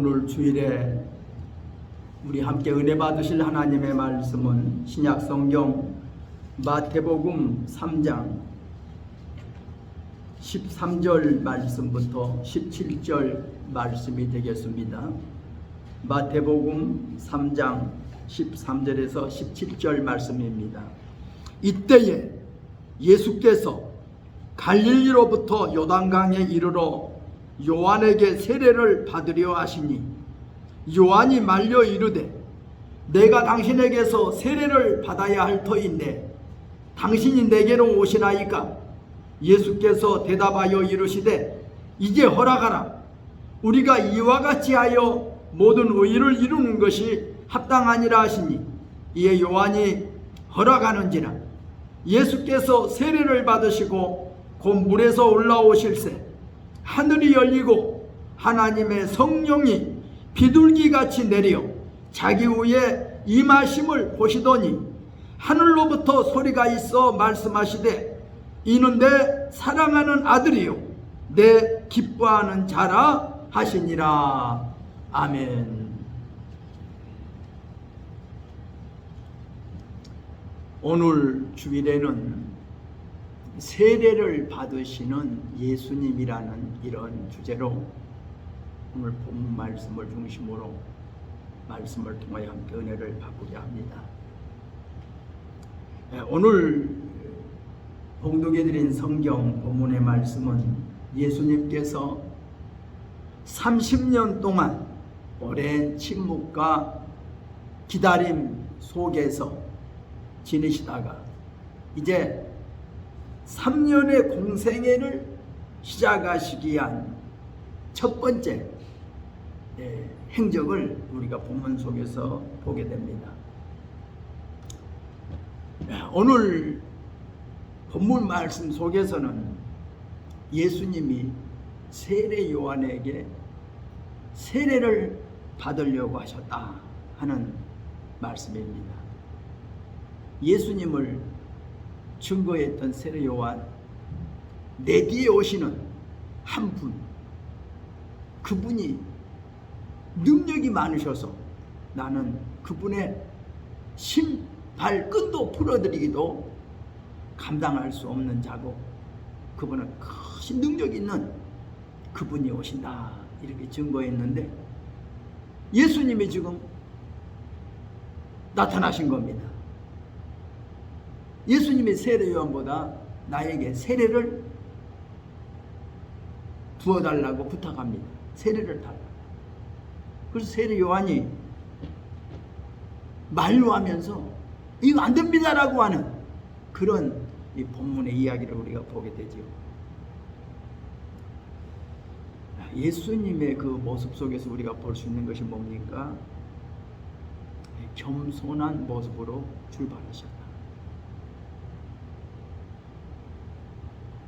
오늘 주일에 우리 함께 은혜 받으실 하나님의 말씀은 신약 성경 마태복음 3장 13절 말씀부터 17절 말씀이 되겠습니다. 마태복음 3장 13절에서 17절 말씀입니다. 이때에 예수께서 갈릴리로부터 요단강에 이르러 요한에게 세례를 받으려 하시니 요한이 말려 이르되 내가 당신에게서 세례를 받아야 할 터인데 당신이 내게로 오시나이까? 예수께서 대답하여 이르시되 이제 허락하라. 우리가 이와 같이 하여 모든 의를 이루는 것이 합당하니라 하시니 이에 요한이 허락하는지라. 예수께서 세례를 받으시고 곧 물에서 올라오실새 하늘이 열리고 하나님의 성령이 비둘기같이 내려 자기 위에 임하심을 보시더니 하늘로부터 소리가 있어 말씀하시되 이는 내 사랑하는 아들이요 내 기뻐하는 자라 하시니라. 아멘. 오늘 주일에는 세례를 받으시는 예수님이라는 이런 주제로 오늘 본문 말씀을 중심으로 말씀을 통하여 함께 은혜를 받고자 합니다. 오늘 봉독해 드린 성경 본문의 말씀은 예수님께서 30년 동안 오랜 침묵과 기다림 속에서 지내시다가 이제 3년의 공생애를 시작하시기 위한 첫 번째 행적을 우리가 본문 속에서 보게 됩니다. 오늘 본문 말씀 속에서는 예수님이 세례 요한에게 세례를 받으려고 하셨다 하는 말씀입니다. 예수님을 증거했던 세례 요한, 내 뒤에 오시는 한 분, 그분이 능력이 많으셔서 나는 그분의 발끈도 풀어드리기도 감당할 수 없는 자고 그분은 큰 능력 있는 그분이 오신다 이렇게 증거했는데 예수님이 지금 나타나신 겁니다. 예수님이 세례 요한보다 나에게 세례를 부어달라고 부탁합니다. 세례를 달라. 그래서 세례 요한이 만류하면서 이거 안 됩니다라고 하는 그런 이 본문의 이야기를 우리가 보게 되죠. 예수님의 그 모습 속에서 우리가 볼 수 있는 것이 뭡니까? 겸손한 모습으로 출발하셨다.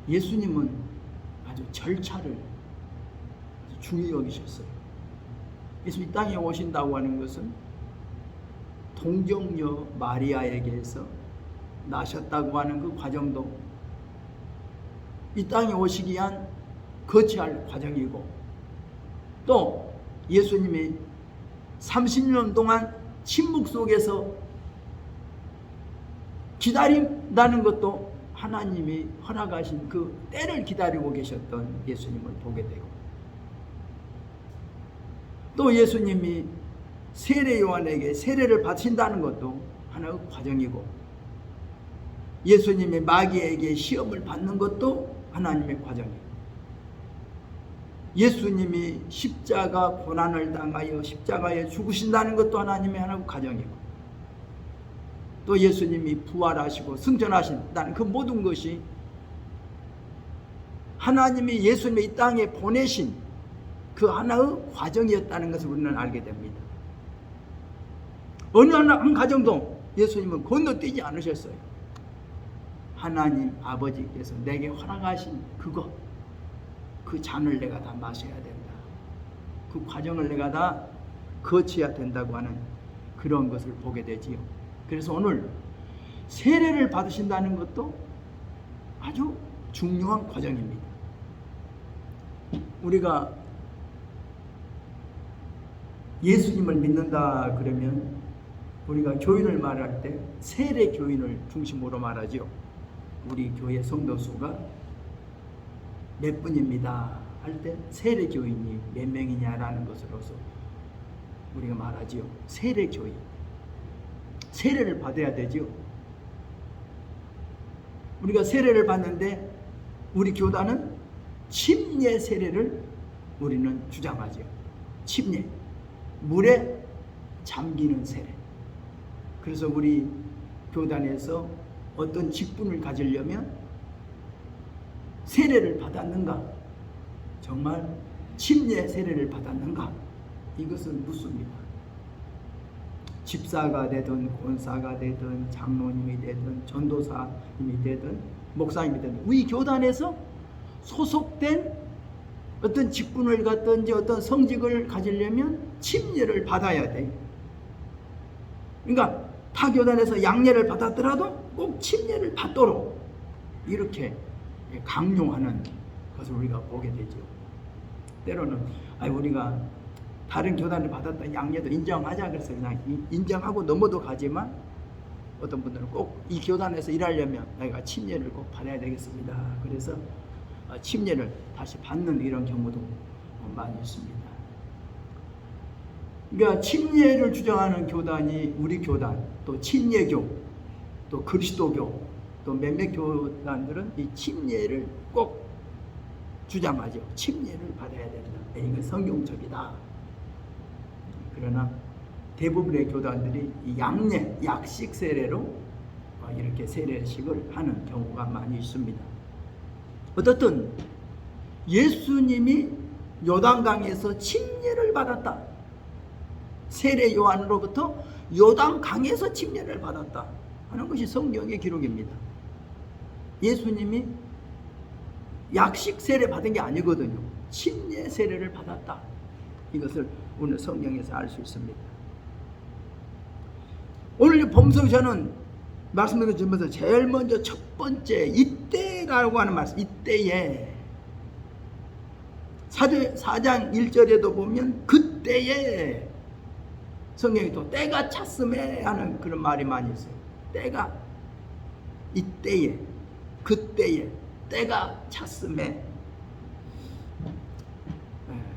예수님은 아주 절차를 아주 중요히 여기셨어요. 예수 이 땅에 오신다고 하는 것은 동정녀 마리아에게서 나셨다고 하는 그 과정도 이 땅에 오시기 위한 거쳐야 할 과정이고 또 예수님이 30년 동안 침묵 속에서 기다린다는 것도 하나님이 허락하신 그 때를 기다리고 계셨던 예수님을 보게 되고 또 예수님이 세례 요한에게 세례를 받으신다는 것도 하나의 과정이고 예수님이 마귀에게 시험을 받는 것도 하나님의 과정이고 예수님이 십자가 고난을 당하여 십자가에 죽으신다는 것도 하나님의 하나의 과정이고 또 예수님이 부활하시고 승천하신다는 그 모든 것이 하나님이 예수님의 이 땅에 보내신 그 하나의 과정이었다는 것을 우리는 알게 됩니다. 어느 한 가정도 예수님은 건너뛰지 않으셨어요. 하나님 아버지께서 내게 허락하신 그거 그 잔을 내가 다 마셔야 된다. 그 과정을 내가 다 거쳐야 된다고 하는 그런 것을 보게 되지요. 그래서 오늘 세례를 받으신다는 것도 아주 중요한 과정입니다. 우리가 예수님을 믿는다 그러면 우리가 교인을 말할 때 세례 교인을 중심으로 말하죠. 우리 교회 성도 수가 몇 분입니다 할 때 세례 교인이 몇 명이냐라는 것으로서 우리가 말하지요. 세례 교인. 세례를 받아야 되죠. 우리가 세례를 받는데 우리 교단은 침례 세례를 우리는 주장하죠. 침례. 물에 잠기는 세례. 그래서 우리 교단에서 어떤 직분을 가지려면 세례를 받았는가? 정말 침례 세례를 받았는가? 이것은 묻습니다. 집사가 되든 권사가 되든 장로님이 되든 전도사님이 되든 목사님이 되든 우리 교단에서 소속된 어떤 직분을 갖든지 어떤 성직을 가지려면 침례를 받아야 돼요. 그러니까 타 교단에서 양례를 받았더라도 꼭 침례를 받도록 이렇게 강요하는 것을 우리가 보게 되죠. 때로는 우리가 다른 교단을 받았던 양례도 인정하자 그래서 그냥 인정하고 넘어도 가지만 어떤 분들은 꼭 이 교단에서 일하려면 내가 침례를 꼭 받아야 되겠습니다. 그래서 침례를 다시 받는 이런 경우도 많이 있습니다. 그러니까 침례를 주장하는 교단이 우리 교단, 또 침례교, 또 그리스도교, 또 몇몇 교단들은 이 침례를 꼭 주장하죠. 침례를 받아야 된다. 이건 성경적이다. 그러나 대부분의 교단들이 이 양례, 약식 세례로 이렇게 세례식을 하는 경우가 많이 있습니다. 어떻든 예수님이 요단강에서 침례를 받았다. 세례 요한으로부터 요단강에서 침례를 받았다 하는 것이 성경의 기록입니다. 예수님이 약식 세례 받은 게 아니거든요. 침례 세례를 받았다. 이것을 오늘 성경에서 알 수 있습니다. 오늘 본서에서는 말씀드리면서 제일 먼저 첫 번째 이때라고 하는 말씀, 이때에 4장 1절에도 보면 그때에 성경이 또 때가 찼음에 하는 그런 말이 많이 있어요. 때가 이때에 그때에 때가 찼음에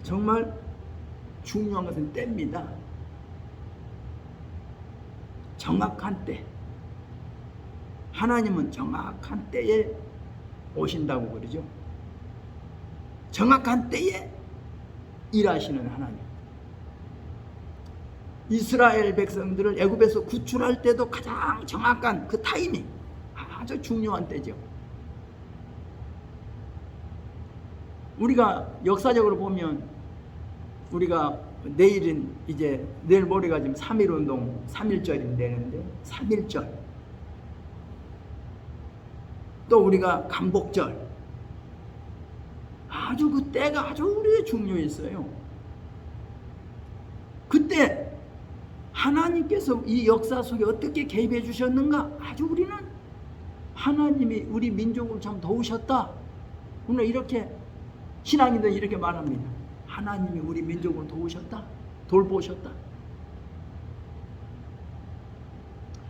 정말 중요한 것은 때입니다. 정확한 때. 하나님은 정확한 때에 오신다고 그러죠. 정확한 때에 일하시는 하나님. 이스라엘 백성들을 애굽에서 구출할 때도 가장 정확한 그 타이밍, 아주 중요한 때죠. 우리가 역사적으로 보면 우리가 내일은 이제 내일 모레가 지금 3.1운동 3.1절이 되는데 3.1절 또 우리가 간복절 아주 그 때가 아주 우리의 중요했어요. 그때 하나님께서 이 역사 속에 어떻게 개입해 주셨는가? 아주 우리는 하나님이 우리 민족을 참 도우셨다. 오늘 이렇게 신앙인들은 이렇게 말합니다. 하나님이 우리 민족을 도우셨다. 돌보셨다.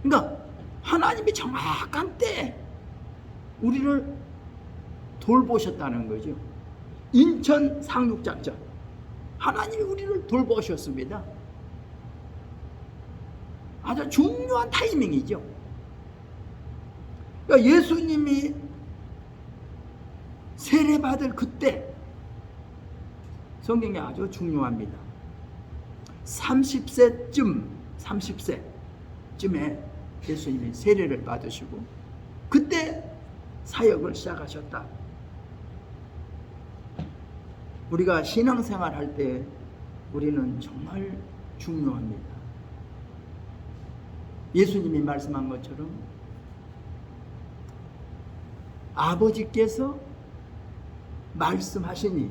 그러니까 하나님이 정확한 때에 우리를 돌보셨다는 거죠. 인천 상륙작전 하나님이 우리를 돌보셨습니다. 아주 중요한 타이밍이죠. 그러니까 예수님이 세례받을 그때 성경이 아주 중요합니다. 30세쯤에 예수님이 세례를 받으시고 그때 사역을 시작하셨다. 우리가 신앙생활 할 때 우리는 정말 중요합니다. 예수님이 말씀한 것처럼 아버지께서 말씀하시니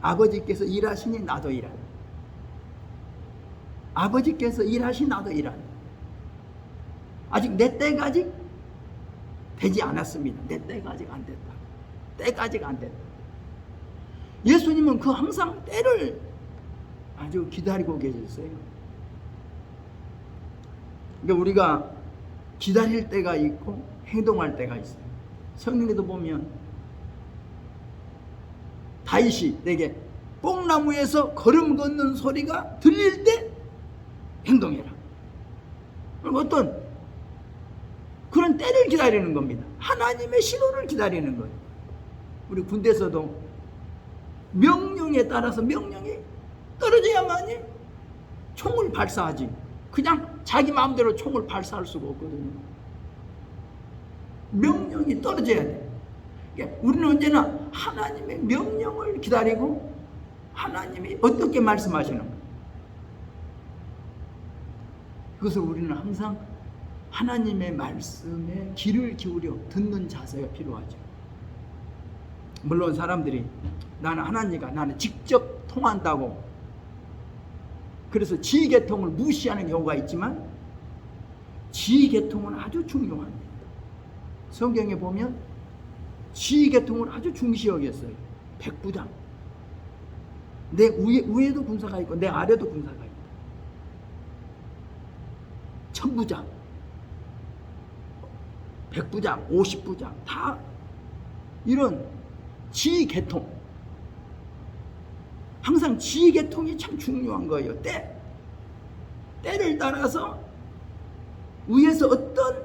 아버지께서 일하시니 나도 일하니 아버지께서 일하시니 나도 일하니 아직 내 때가 아직 되지 않았습니다. 내 때가 아직 안 됐다. 때가 아직 안 됐다. 예수님은 그 항상 때를 아주 기다리고 계셨어요. 그러니까 우리가 기다릴 때가 있고 행동할 때가 있어요. 성경에도 보면 다윗이 내게 뽕나무에서 걸음 걷는 소리가 들릴 때 행동해라. 어떤 그런 때를 기다리는 겁니다. 하나님의 신호를 기다리는 거예요. 우리 군대에서도 명령에 따라서 명령이 떨어져야만이 총을 발사하지. 그냥 자기 마음대로 총을 발사할 수가 없거든요. 명령이 떨어져야 돼. 그러니까 우리는 언제나 하나님의 명령을 기다리고 하나님이 어떻게 말씀하시는가. 그것을 우리는 항상 하나님의 말씀에 귀를 기울여 듣는 자세가 필요하죠. 물론 사람들이 나는 하나님과 나는 직접 통한다고 그래서 지휘계통을 무시하는 경우가 있지만 지휘계통은 아주 중요합니다. 성경에 보면 지휘계통을 아주 중시 여겼어요. 백부장. 내 위에도 군사가 있고 내 아래도 군사가 있다. 천부장, 백부장, 50부장 다 이런 지휘계통. 항상 지휘계통이 참 중요한 거예요. 때를 따라서 위에서 어떤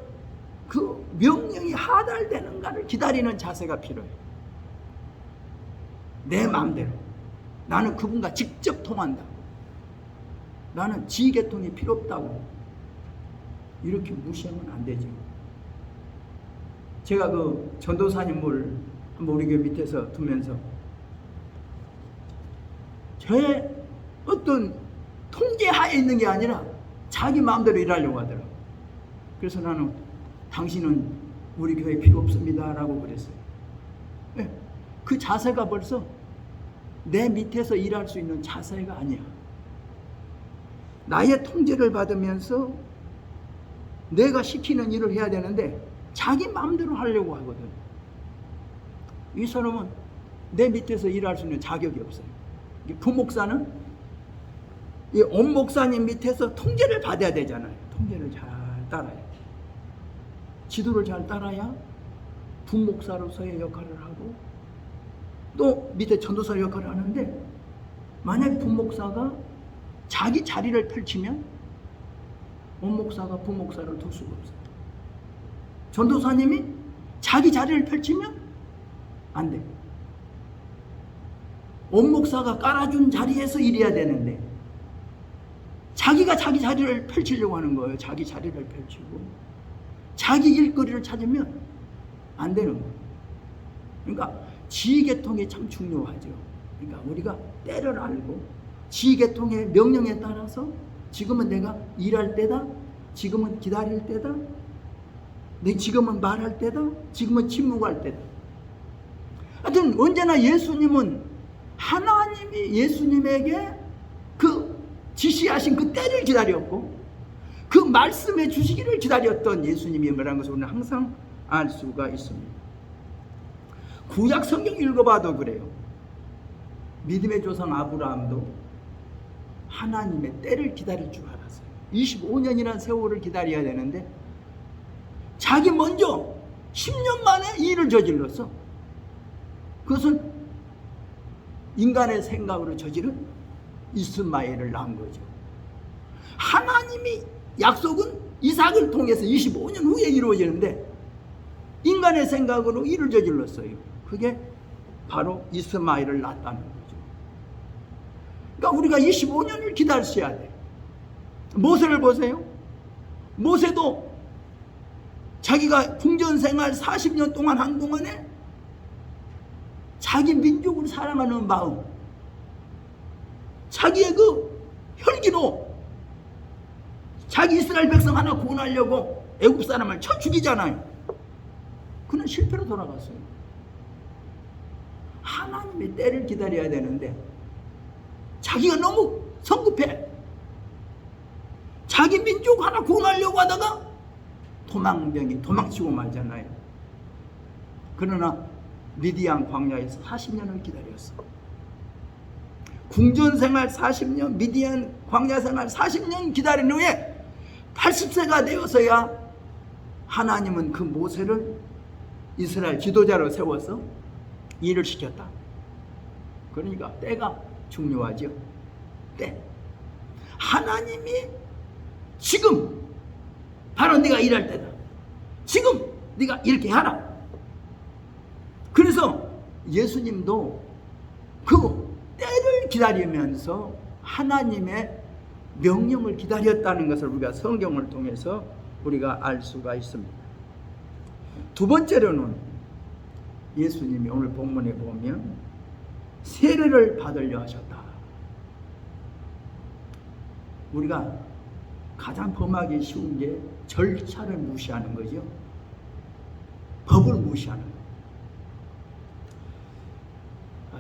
그 명령이 하달되는가를 기다리는 자세가 필요해요. 내 마음대로 나는 그분과 직접 통한다. 나는 지휘계통이 필요 없다고 이렇게 무시하면 안 되죠. 제가 그 전도사님을 한번 우리 교회 밑에서 두면서 저의 어떤 통제하에 있는 게 아니라 자기 마음대로 일하려고 하더라고요. 그래서 나는 당신은 우리 교회에 필요 없습니다 라고 그랬어요. 네. 그 자세가 벌써 내 밑에서 일할 수 있는 자세가 아니야. 나의 통제를 받으면서 내가 시키는 일을 해야 되는데 자기 마음대로 하려고 하거든. 이 사람은 내 밑에서 일할 수 있는 자격이 없어요. 부목사는 이 엄목사님 밑에서 통제를 받아야 되잖아요. 통제를 잘 따라야 돼. 지도를 잘 따라야 부목사로서의 역할을 하고 또 밑에 전도사 역할을 하는데 만약 부목사가 자기 자리를 펼치면 엄목사가 부목사를 둘 수가 없어요. 전도사님이 자기 자리를 펼치면 안 돼. 엄목사가 깔아준 자리에서 일해야 되는데 자기가 자기 자리를 펼치려고 하는 거예요. 자기 자리를 펼치고 자기 일거리를 찾으면 안 되는 거예요. 그러니까 지휘계통이 참 중요하죠. 그러니까 우리가 때를 알고 지휘계통의 명령에 따라서 지금은 내가 일할 때다, 지금은 기다릴 때다, 지금은 말할 때다, 지금은 침묵할 때다. 하여튼 언제나 예수님은 하나님이 예수님에게 그 지시하신 그 때를 기다렸고 그 말씀해 주시기를 기다렸던 예수님이라는 것을 우리는 항상 알 수가 있습니다. 구약 성경 읽어봐도 그래요. 믿음의 조상 아브라함도 하나님의 때를 기다릴 줄 알았어요. 25년이라는 세월을 기다려야 되는데 자기 먼저 10년 만에 일을 저질렀어. 그것은 인간의 생각으로 저지른 이스마엘을 낳은 거죠. 하나님이 약속은 이삭을 통해서 25년 후에 이루어지는데 인간의 생각으로 일을 저질렀어요. 그게 바로 이스마엘을 낳았다는 거죠. 그러니까 우리가 25년을 기다려야 돼. 모세를 보세요. 모세도 자기가 궁전생활 40년 동안 한 동안에 자기 민족을 사랑하는 마음, 자기의 그 혈기로 자기 이스라엘 백성 하나 구원하려고 애굽 사람을 쳐 죽이잖아요. 그는 실패로 돌아갔어요. 하나님의 때를 기다려야 되는데 자기가 너무 성급해. 자기 민족 하나 구원하려고 하다가 도망치고 말잖아요. 그러나 미디안 광야에서 40년을 기다렸어. 궁전생활 40년, 미디안 광야생활 40년 기다린 후에 80세가 되어서야 하나님은 그 모세를 이스라엘 지도자로 세워서 일을 시켰다. 그러니까 때가 중요하죠. 때. 하나님이 지금 바로 네가 일할 때다. 지금 네가 이렇게 하라. 그래서 예수님도 그 때를 기다리면서 하나님의 명령을 기다렸다는 것을 우리가 성경을 통해서 우리가 알 수가 있습니다. 두 번째로는 예수님이 오늘 본문에 보면 세례를 받으려 하셨다. 우리가 가장 범하기 쉬운 게 절차를 무시하는 거죠. 법을 무시하는 거예요.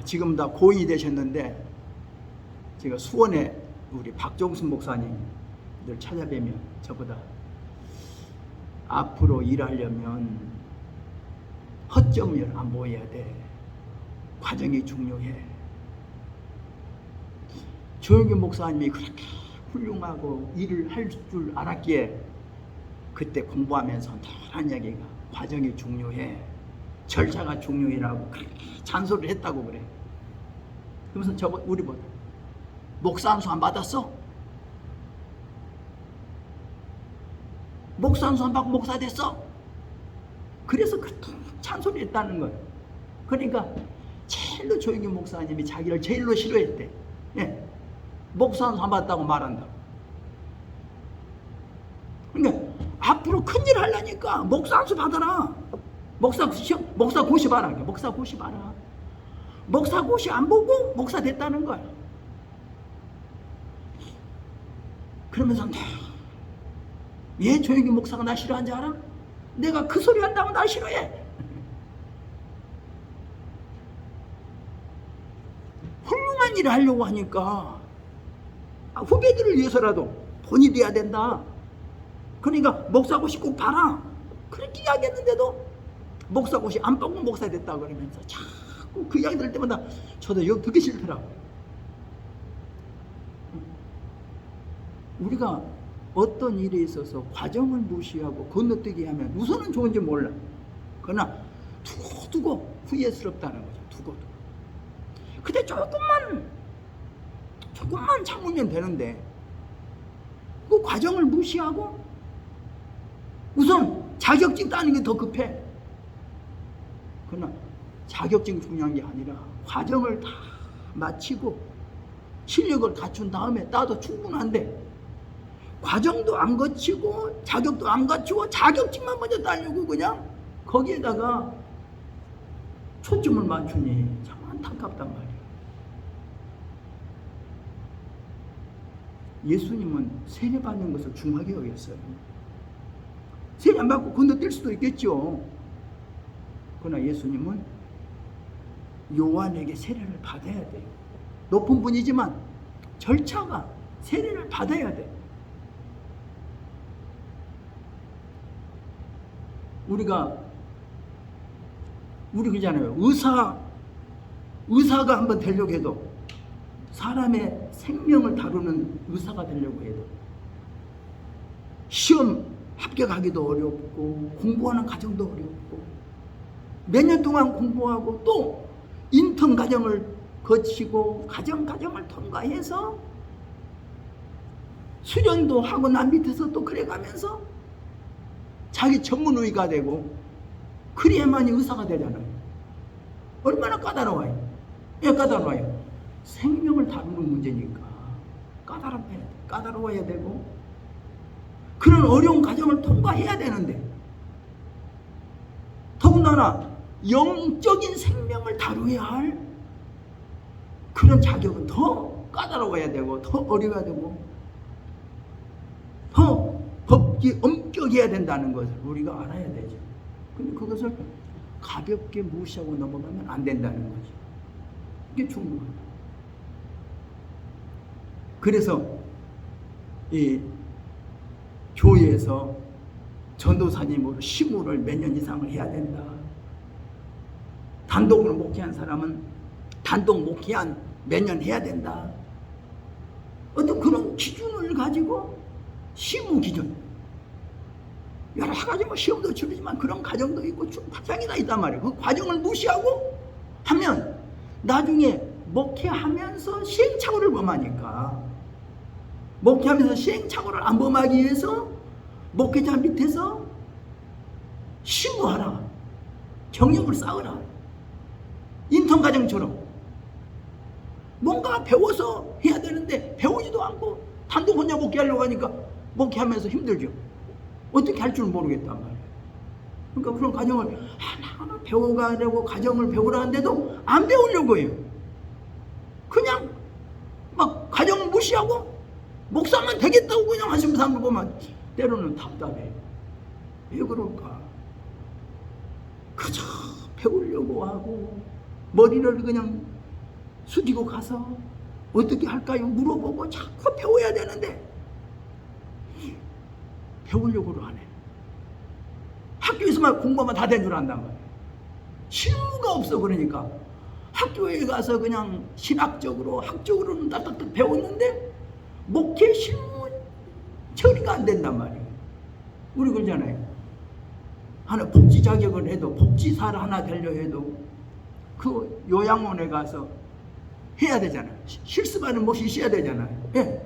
지금 다 고인이 되셨는데 제가 수원에 우리 박종순 목사님 늘 찾아뵈면 저보다 앞으로 일하려면 허점을 안 보여야 돼. 과정이 중요해. 조영규 목사님이 그렇게 훌륭하고 일을 할 줄 알았기에 그때 공부하면서 늘 한 이야기가 과정이 중요해. 절차가 중요해라고 그렇게 잔소리를 했다고 그래. 그러면서 우리보다 목사 안수 안 받았어? 목사 안수 안 받고 목사 됐어? 그래서 그렇게 잔소리 했다는 거예요. 그러니까 제일로 조영규 목사님이 자기를 제일로 싫어했대. 예. 목사 안수 안 받았다고 말한다. 그러니까 앞으로 큰일 하려니까 목사 안수 받아라. 목사 고시 봐라. 목사 고시 봐라. 목사 고시 안 보고 목사 됐다는 거야. 그러면서 왜 조영규 목사가 나 싫어하는지 알아? 내가 그 소리 한다고 나 싫어해. 훌륭한 일을 하려고 하니까 후배들을 위해서라도 본이 돼야 된다. 그러니까 목사고시 꼭 봐라. 그렇게 이야기했는데도 목사고시 안 보고 목사 됐다 그러면서 자꾸 그 이야기 들을 때마다 저도 영 듣기 싫더라고요. 우리가 어떤 일에 있어서 과정을 무시하고 건너뛰기 하면 우선은 좋은지 몰라. 그러나 두고 후회스럽다는 거죠. 두고. 근데 조금만 참으면 되는데 그 과정을 무시하고 우선 자격증 따는 게 더 급해. 그러나 자격증 중요한 게 아니라 과정을 다 마치고 실력을 갖춘 다음에 따도 충분한데 과정도 안 거치고 자격도 안 갖추고 자격증만 먼저 따려고 그냥 거기에다가 초점을 맞추니 참 안타깝단 말이에요. 예수님은 세례받는 것을 중하게 여겼어요. 세례 안 받고 건너뛸 수도 있겠죠. 그러나 예수님은 요한에게 세례를 받아야 돼요. 높은 분이지만 절차가 세례를 받아야 돼. 우리 그러잖아요. 의사가 한번 되려고 해도 사람의 생명을 다루는 의사가 되려고 해도 시험 합격하기도 어렵고 공부하는 과정도 어렵고 몇 년 동안 공부하고 또 인턴 과정을 거치고 과정을 통과해서 수련도 하고 난 밑에서 또 그래가면서 자기 전문의가 되고 그래야만이 의사가 되잖아요. 얼마나 까다로워요. 왜 까다로워요? 생명을 다루는 문제니까 까다로워야 되고 그런 어려운 과정을 통과해야 되는데 더군다나 영적인 생명을 다루어야 할 그런 자격은 더 까다로워야 되고 더 어려워야 되고 더 법이 엄격해야 된다는 것을 우리가 알아야 되죠. 근데 그것을 가볍게 무시하고 넘어가면 안 된다는 거죠. 이게 중요합니다. 그래서 이 교회에서 전도사님으로 시무를 몇 년 이상을 해야 된다. 단독으로 목회한 사람은 단독 목회한 몇 년 해야 된다. 어떤 그런 기준을 가지고 시무 기준, 여러 가지 뭐 시험도 치르지만 그런 과정도 있고 과정이 다 있단 말이에요. 그 과정을 무시하고 하면 나중에 목회하면서 시행착오를 범하니까, 목회하면서 시행착오를 안 범하기 위해서 목회자 밑에서 시무하라, 경력을 쌓으라. 인턴 과정처럼 뭔가 배워서 해야 되는데 배우지도 않고 단독 혼자 목회하려고 하니까 목회하면서 힘들죠. 어떻게 할 줄 모르겠단 말이에요. 그러니까 그런 과정을 하나하나 배워가려고 과정을 배우라는데도 안 배우려고 해요. 그냥 막 과정 무시하고 목사만 되겠다고 그냥 하시는 사람들 보면 때로는 답답해요. 왜 그럴까? 그저 배우려고 하고 머리를 그냥 숙이고 가서 어떻게 할까요? 물어보고 자꾸 배워야 되는데 배우려고를 안 해. 학교에서만 공부하면 다 된 줄 안단 말이에요. 실무가 없어. 그러니까 학교에 가서 그냥 신학적으로 학적으로는 딱딱딱 배웠는데 목회 실무 처리가 안 된단 말이에요. 우리 그러잖아요. 하나 복지 자격을 해도, 복지사를 하나 되려 해도 그 요양원에 가서 해야 되잖아요. 실습하는 곳이 있어야 되잖아요. 예.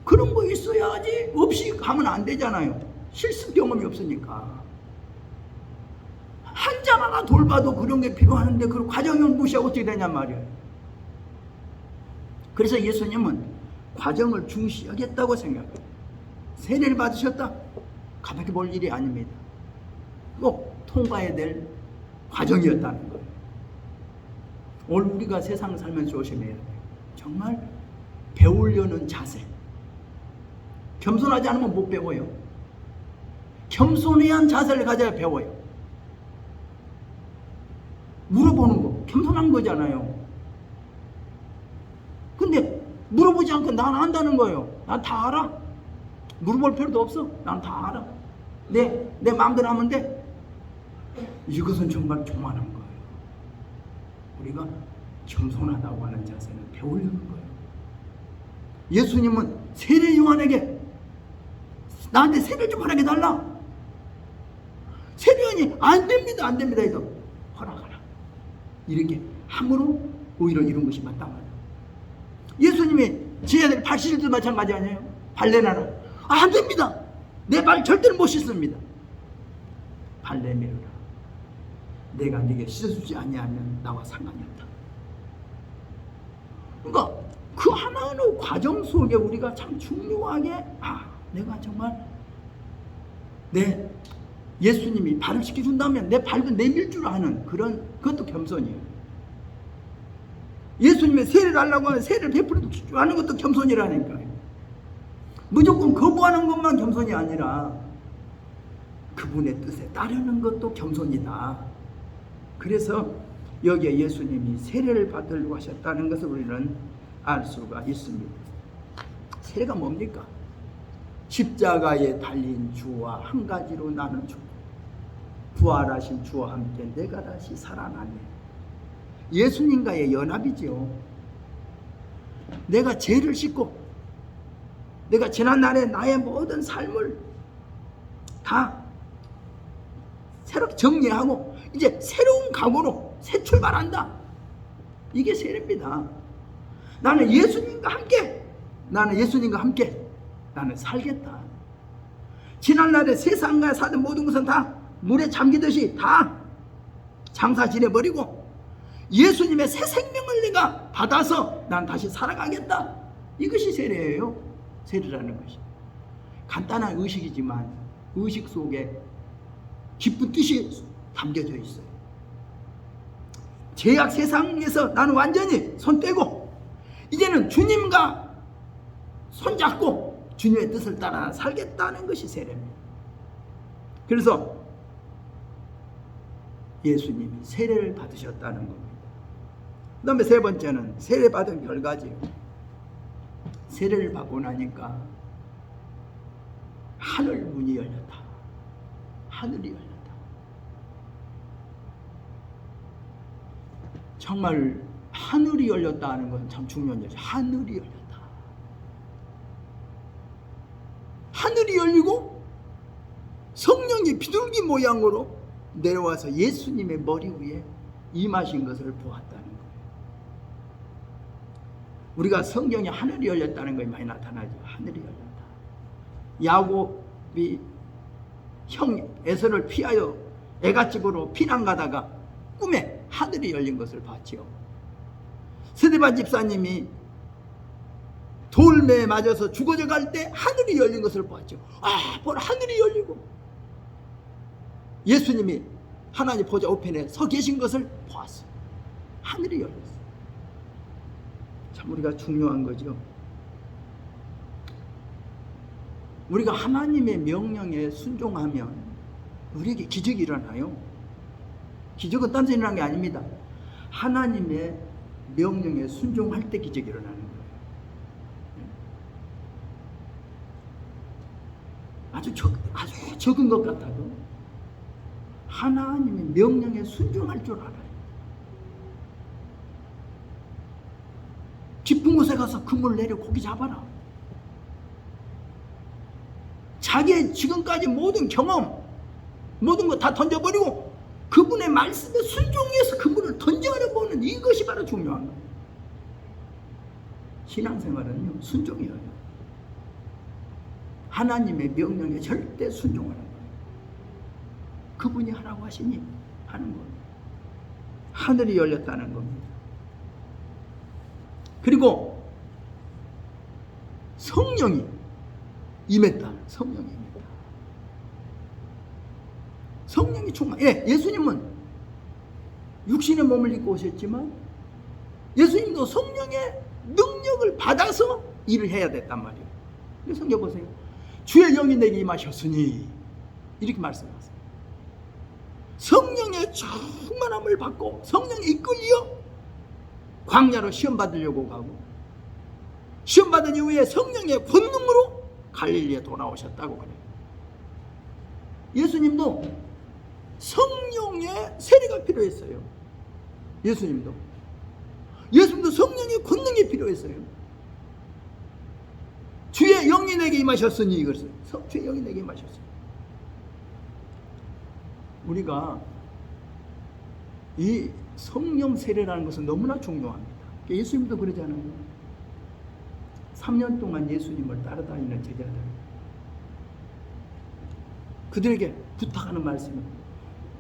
그런 거 있어야지. 없이 가면 안 되잖아요. 실습 경험이 없으니까. 한잔 하나 돌봐도 그런 게 필요하는데 그 과정을 무시하고 어떻게 되냔 말이에요. 그래서 예수님은 과정을 중시하겠다고 생각해요. 세례를 받으셨다? 가볍게 볼 일이 아닙니다. 꼭 통과해야 될 과정이었다는 거예요. 오늘 우리가 세상을 살면서 조심해야 돼요. 정말 배우려는 자세. 겸손하지 않으면 못 배워요. 겸손한 자세를 가져야 배워요. 물어보는 거 겸손한 거잖아요. 근데 물어보지 않고 난 안다는 거예요. 난 다 알아. 물어볼 필요도 없어. 난 다 알아. 내 마음대로 하면 돼. 이것은 정말 교만한 거예요. 우리가 겸손하다고 하는 자세는 배우려는 거예요. 예수님은 세례 요한에게 나한테 세례 좀 허락해 달라. 세례 요한이 안 됩니다, 안 됩니다 해서 허락하라. 이렇게 함으로 오히려 이런 것이 마땅하다. 예수님이 제 아들 발 씻을 때도 마찬가지 아니에요? 발레나라. 안 됩니다. 내 발 절대로 못 씻습니다. 발 내밀어라. 내가 네게 씻어주지 아니하면 나와 상관이 없다. 그러니까 그 하나하나 과정 속에 우리가 참 중요하게 내가 정말 내 예수님이 발을 씻겨준다면 내 발도 내밀 줄 아는 그것도 겸손이에요. 예수님의 세례를 하려고 하면 세례를 베풀어 줄 아는 것도 겸손이라니까요. 무조건 거부하는 것만 겸손이 아니라 그분의 뜻에 따르는 것도 겸손이다. 그래서 여기에 예수님이 세례를 받으려고 하셨다는 것을 우리는 알 수가 있습니다. 세례가 뭡니까? 십자가에 달린 주와 한 가지로 나는 죽고 부활하신 주와 함께 내가 다시 살아나네. 예수님과의 연합이죠. 내가 죄를 씻고 내가 지난날에 나의 모든 삶을 다 새롭게 정리하고 이제 새로운 각오로 새 출발한다. 이게 세례입니다. 나는 예수님과 함께 나는 살겠다. 지난날에 세상과 사는 모든 것은 다 물에 잠기듯이 다 장사 지내버리고 예수님의 새 생명을 내가 받아서 난 다시 살아가겠다. 이것이 세례예요. 세례라는 것이 간단한 의식이지만 의식 속에 깊은 뜻이 담겨져 있어요. 죄악 세상에서 나는 완전히 손 떼고 이제는 주님과 손잡고 주님의 뜻을 따라 살겠다는 것이 세례입니다. 그래서 예수님이 세례를 받으셨다는 겁니다. 그 다음에 세 번째는 세례 받은 결과지요. 세례를 받고 나니까 하늘 문이 열렸다. 하늘이 열렸다. 정말 하늘이 열렸다 하는 것은 참 중요한 얘기죠. 하늘이 열렸다. 하늘이 열리고 성령이 비둘기 모양으로 내려와서 예수님의 머리 위에 임하신 것을 보았다는 거예요. 우리가 성경에 하늘이 열렸다는 것이 많이 나타나죠. 하늘이 열렸다. 야곱이 형 에서를 피하여 애갓집으로 피난 가다가 꿈에 하늘이 열린 것을 봤지요. 스데반 집사님이 돌매에 맞아서 죽어져 갈 때 하늘이 열린 것을 보았죠. 보라, 하늘이 열리고 예수님이 하나님 보좌 우편에 서 계신 것을 보았어요. 하늘이 열렸어요. 참 우리가 중요한 거죠. 우리가 하나님의 명령에 순종하면 우리에게 기적이 일어나요. 기적은 딴 데 일어나는 게 아닙니다. 하나님의 명령에 순종할 때 기적이 일어나는 거예요. 아주 적은 것 같아도 하나님의 명령에 순종할 줄 알아요. 깊은 곳에 가서 그물 내려 고기 잡아라. 자기의 지금까지 모든 경험, 모든 거 다 던져버리고 그분의 말씀에 순종해서 그물을 던져내 보는 이것이 바로 중요한 거예요. 신앙생활은요, 순종이에요. 하나님의 명령에 절대 순종하는 거예요. 그분이 하라고 하시니 하는 거예요. 하늘이 열렸다는 겁니다. 그리고 성령이 임했다. 성령이 임했다. 성령이 충만. 예수님은 육신의 몸을 입고 오셨지만 예수님도 성령의 능력을 받아서 일을 해야 됐단 말이에요. 성경 보세요. 주의 영이 내게 임하셨으니 이렇게 말씀하세요. 성령의 충만함을 받고 성령에 이끌려 광야로 시험 받으려고 가고 시험 받은 이후에 성령의 권능으로 갈릴리에 돌아오셨다고 그래요. 예수님도 성령의 세례가 필요했어요. 예수님도 성령의 권능이 필요했어요. 주의 영이 내게 임하셨으니 이것을 주의 영이 내게 임하셨어요. 우리가 이 성령 세례라는 것은 너무나 중요합니다. 예수님도 그러잖아요. 3년 동안 예수님을 따라다니는 제자들, 그들에게 부탁하는 말씀은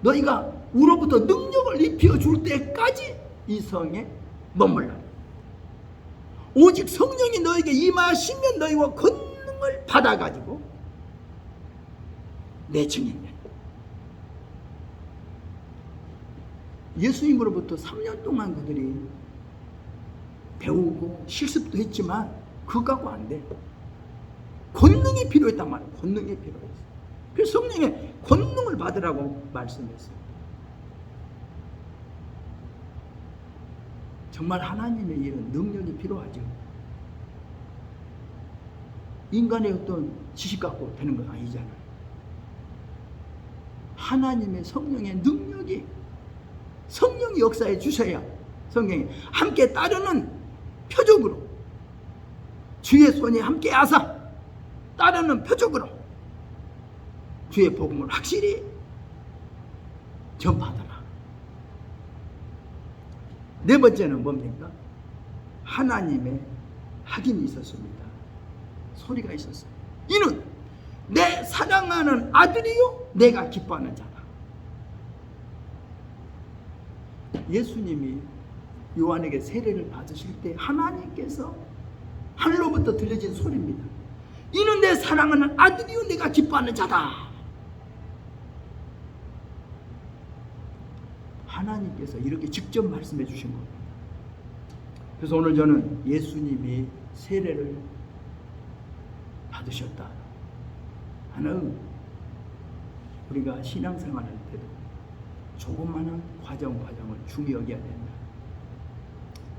너희가 우로부터 능력을 입혀줄 때까지 이 성에 머물라. 오직 성령이 너에게 임하시면 너희와 권능을 받아가지고 내 증인이다. 예수님으로부터 3년 동안 그들이 배우고 실습도 했지만 그거 갖고 안 돼. 권능이 필요했단 말이에요. 권능이 필요했어요. 그래서 성령의 권능을 받으라고 말씀했어요. 정말 하나님의 일은 능력이 필요하죠. 인간의 어떤 지식 갖고 되는 건 아니잖아요. 하나님의 성령의 능력이 성령이 역사해 주셔야 성령이 함께 따르는 표적으로 주의 손이 함께 하사 따르는 표적으로 주의 복음을 확실히 전파하더라. 네 번째는 뭡니까? 하나님의 확인이 있었습니다. 소리가 있었어요. 이는 내 사랑하는 아들이요 내가 기뻐하는 자다. 예수님이 요한에게 세례를 받으실 때 하나님께서 하늘로부터 들려진 소리입니다. 이는 내 사랑하는 아들이요 내가 기뻐하는 자다. 하나님께서 이렇게 직접 말씀해 주신 겁니다. 그래서 오늘 저는 예수님이 세례를 받으셨다 하는 우리가 신앙생활할 때도 조그마한 과정을 중히 여겨야 된다.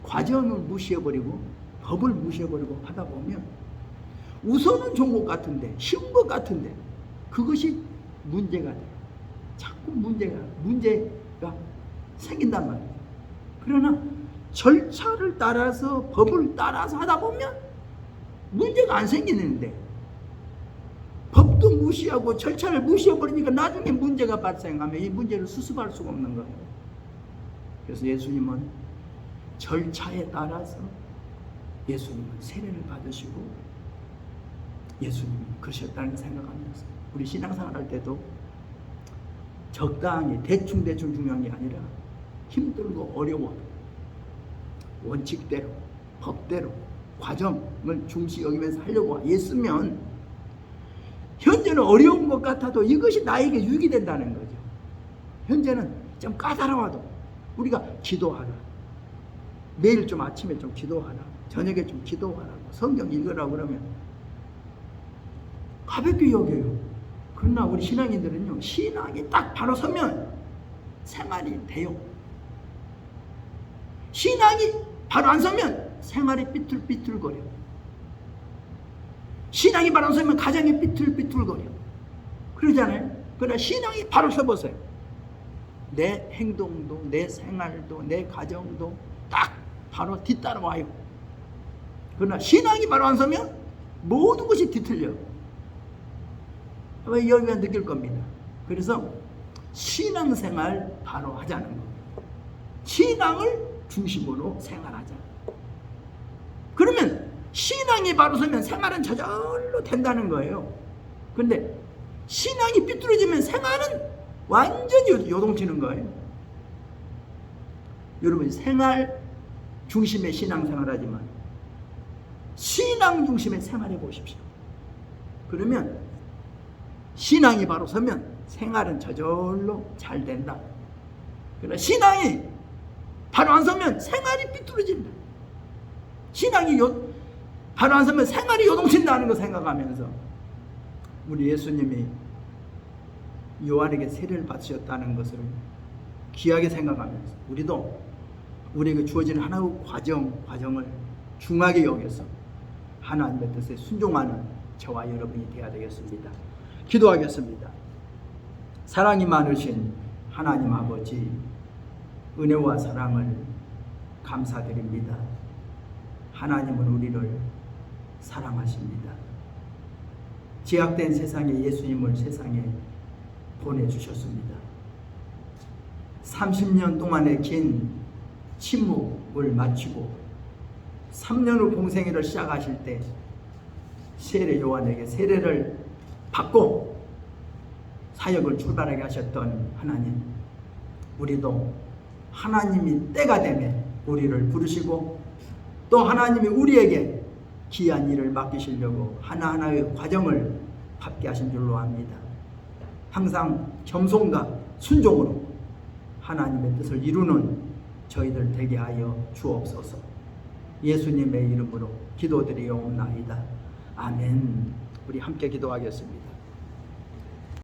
과정을 무시해버리고 법을 무시해버리고 하다 보면 우선은 좋은 것 같은데 쉬운 것 같은데 그것이 문제가 돼요. 자꾸 문제가 생긴단 말이에요. 그러나 절차를 따라서 법을 따라서 하다 보면 문제가 안 생기는데 법도 무시하고 절차를 무시해버리니까 나중에 문제가 발생하면 이 문제를 수습할 수가 없는 거예요. 그래서 예수님은 절차에 따라서 예수님은 세례를 받으시고 예수님이 그러셨다는 걸 생각하면서 우리 신앙생활 할 때도 적당히 대충 중요한 게 아니라 힘들고 어려워 원칙대로 법대로 과정을 중시 여기면서 하려고 애쓰면 현재는 어려운 것 같아도 이것이 나에게 유익이 된다는 거죠. 현재는 좀 까다로워도 우리가 기도하라, 매일 좀 아침에 좀 기도하라, 저녁에 좀 기도하라고 성경 읽으라고 그러면 가볍게 여겨요. 그러나 우리 신앙인들은요, 신앙이 딱 바로 서면 생활이 돼요. 신앙이 바로 안 서면 생활이 삐뚤삐뚤거려. 신앙이 바로 안 서면 가정이 삐뚤삐뚤거려. 그러잖아요. 그러나 신앙이 바로 서보세요. 내 행동도, 내 생활도, 내 가정도 딱 바로 뒤따라와요. 그러나 신앙이 바로 안 서면 모든 것이 뒤틀려요. 여기가 느낄 겁니다. 그래서 신앙생활 바로 하자는 겁니다. 신앙을 중심으로 생활하자. 그러면 신앙이 바로 서면 생활은 저절로 된다는 거예요. 그런데 신앙이 삐뚤어지면 생활은 완전히 요동치는 거예요. 여러분 생활 중심의 신앙생활 하지만 신앙 중심의 생활해 보십시오. 그러면 신앙이 바로 서면 생활은 저절로 잘 된다. 그러나 신앙이 바로 안 서면 생활이 삐뚤어진다. 신앙이 바로 안 서면 생활이 요동친다는 거 생각하면서 우리 예수님이 요한에게 세례를 받으셨다는 것을 귀하게 생각하면서 우리도 우리에게 주어진 하나의 과정을 중하게 여겨서 하나님의 뜻에 순종하는 저와 여러분이 되어야 되겠습니다. 기도하겠습니다. 사랑이 많으신 하나님 아버지, 은혜와 사랑을 감사드립니다. 하나님은 우리를 사랑하십니다. 제약된 세상에 예수님을 세상에 보내주셨습니다. 30년 동안의 긴 침묵을 마치고 3년 후 공생애를 시작하실 때 세례 요한에게 세례를 받고 사역을 출발하게 하셨던 하나님, 우리도 하나님이 때가 되면 우리를 부르시고 또 하나님이 우리에게 귀한 일을 맡기시려고 하나하나의 과정을 밟게 하신 줄로 압니다. 항상 겸손과 순종으로 하나님의 뜻을 이루는 저희들 되게 하여 주옵소서. 예수님의 이름으로 기도드리옵나이다. 아멘. 우리 함께 기도하겠습니다.